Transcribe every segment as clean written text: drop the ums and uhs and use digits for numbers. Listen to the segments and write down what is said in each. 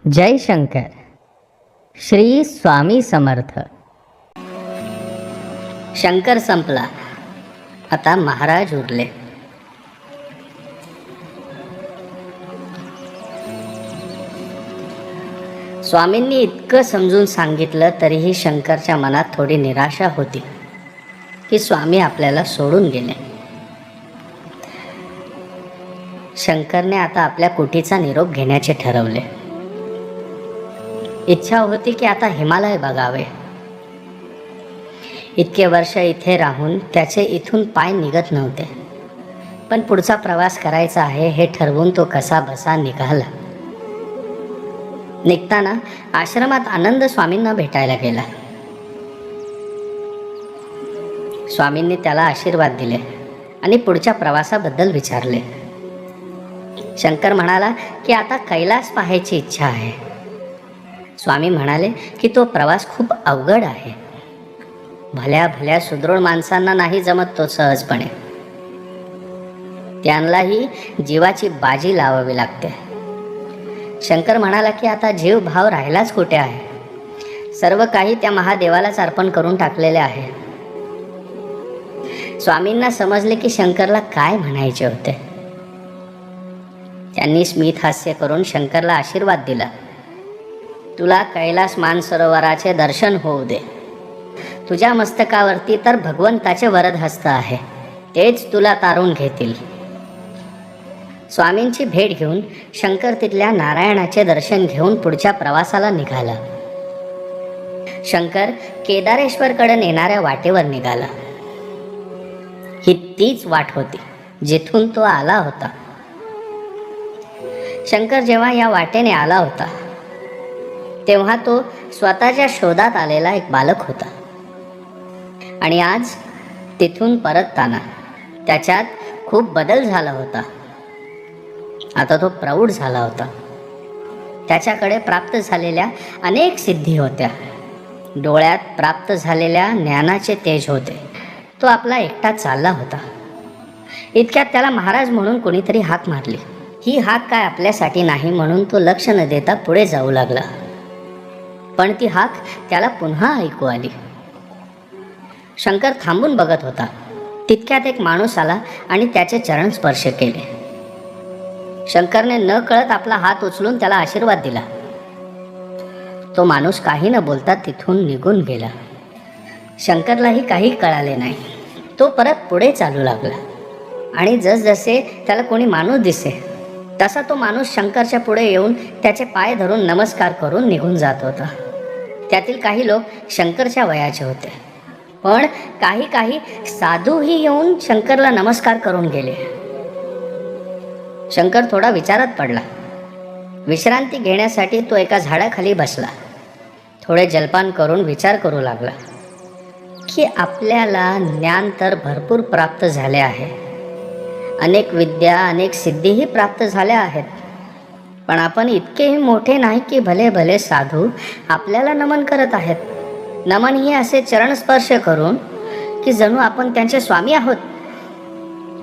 जय शंकर. श्री स्वामी समर्थ. शंकर संपला, आता महाराज उरले. स्वामींनी इतकं समजून सांगितलं तरीही शंकरच्या मनात थोडी निराशा होती की स्वामी आपल्याला सोडून गेले. शंकरने आता आपल्या कुटीचा निरोप घेण्याचे ठरवले. इच्छा होती की आता हिमालय बघावे. इतके वर्ष इथे राहून त्याचे इथून पाय निघत नव्हते, पण पुढचा प्रवास करायचा आहे हे ठरवून तो कसा बसा निघाला. निघताना आश्रमात आनंद स्वामींना भेटायला गेला. स्वामींनी त्याला आशीर्वाद दिले आणि पुढच्या प्रवासाबद्दल विचारले. शंकर म्हणाला की आता कैलास पाहायची इच्छा आहे. स्वामी म्हणाले की तो प्रवास खूप अवघड आहे. भल्या भल्या सुदृढ माणसांना नाही जमत तो सहजपणे. त्यांनाही जीवाची बाजी लावावी लागते. शंकर म्हणाला की आता जीव भाव राहिलाच कुठे आहे. सर्व काही त्या महादेवालाच अर्पण करून टाकलेले आहे. स्वामींना समजले की शंकरला काय म्हणायचे होते. त्यांनी स्मित हास्य करून शंकरला आशीर्वाद दिला. तुला कैलास मानसरोवराचे दर्शन होऊ दे. तुझ्या मस्तकावरती तर भगवंताचे वरदहस्त आहे, तेच तुला तारून घेतील. स्वामींची भेट घेऊन शंकर तिथल्या नारायणाचे दर्शन घेऊन पुढच्या प्रवासाला निघाला. शंकर केदारेश्वरकडे नेणाऱ्या वाटेवर निघाला. ही तीच वाट होती जिथून तो आला होता. शंकर जेव्हा या वाटेने आला होता तेव्हा तो स्वतःच्या शोधात आलेला एक बालक होता. आणि आज तिथून परतताना त्याच्यात खूप बदल झाला होता. आता तो प्रौढ झाला होता. त्याच्याकडे प्राप्त झालेल्या अनेक सिद्धी होत्या. डोळ्यात प्राप्त झालेल्या ज्ञानाचे तेज होते. तो आपला एकटा चालला होता. इतक्यात त्याला महाराज म्हणून कोणीतरी हाक मारली. ही हाक काय आपल्यासाठी नाही म्हणून तो लक्ष न देता पुढे जाऊ लागला. पण ती हाक त्याला पुन्हा ऐकू आली. शंकर थांबून बघत होता. तितक्यात एक माणूस आला आणि त्याचे चरण स्पर्श केले. शंकरने न कळत आपला हात उचलून त्याला आशीर्वाद दिला. तो माणूस काही न बोलता तिथून निघून गेला. शंकरलाही काही कळाले नाही. तो परत पुढे चालू लागला आणि जसजसे त्याला कोणी माणूस दिसे तसा तो माणूस शंकरच्या पुढे येऊन त्याचे पाय धरून नमस्कार करून निघून जात होता. त्यातील काही लोक शंकरच्या वयाचे होते, पण काही साधूही येऊन शंकरला नमस्कार करून गेले. शंकर थोडा विचारात पडला. विश्रांती घेण्यासाठी तो एका झाडाखाली बसला. थोडे जलपान करून विचार करू लागला की आपल्याला ज्ञान तर भरपूर प्राप्त झाले आहे. अनेक विद्या अनेक सिद्धीही प्राप्त झाल्या आहेत, पण आपण इतकेही मोठे नाही की भले भले साधू आपल्याला नमन करत आहेत. नमनही असे चरणस्पर्श करून की जणू आपण त्यांचे स्वामी आहोत.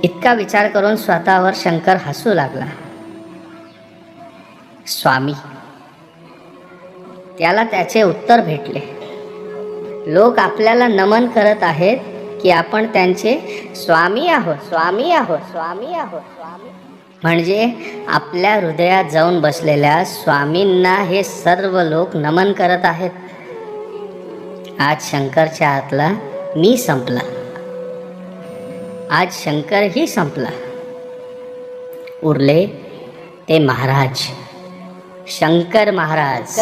इतका विचार करून स्वतःवर शंकर हसू लागला. स्वामी, त्याला त्याचे उत्तर भेटले. लोक आपल्याला नमन करत आहेत की आपण त्यांचे स्वामी आहोत, स्वामी आहोत, स्वामी आहोत, स्वामी. म्हणजे आपल्या हृदयात जाऊन बसलेल्या स्वामींना हे सर्व लोक नमन करत आहेत. आज शंकरच्या आतला मी संपला. आज शंकरही संपला. उरले ते महाराज, शंकर महाराज.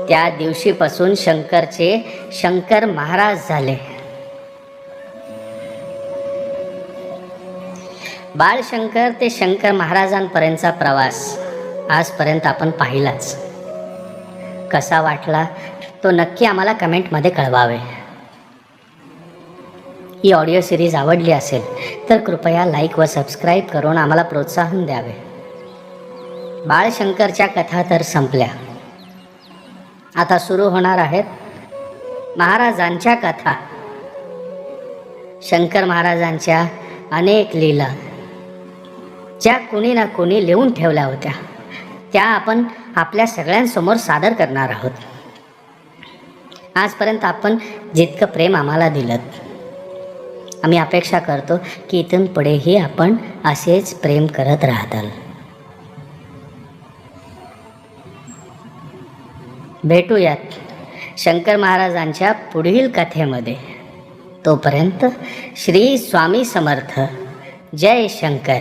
त्या दिवशीपासून शंकरचे शंकर महाराज झाले. बाळशंकर ते शंकर महाराजांपर्यंतचा प्रवास आजपर्यंत आपण पाहिलाच. कसा वाटला तो नक्की आम्हाला कमेंटमध्ये कळवावे. ही ऑडिओ सिरीज आवडली असेल तर कृपया लाईक व सबस्क्राईब करून आम्हाला प्रोत्साहन द्यावे. बाळशंकरच्या कथा तर संपल्या. आता सुरू होणार आहेत महाराजांच्या कथा. शंकर महाराजांच्या अनेक लीला. ज्या कोणी ना कोणी लिहून ठेवल्या होत्या त्या आपण आपल्या सगळ्यांसमोर सादर करणार आहोत. आजपर्यंत आपण जितकं प्रेम आम्हाला दिलं, आम्ही अपेक्षा करतो की इथून पुढेही आपण असेच प्रेम करत राहताल. भेटूयात शंकर महाराजांच्या पुढील कथेमध्ये. तोपर्यंत श्री स्वामी समर्थ. जय शंकर.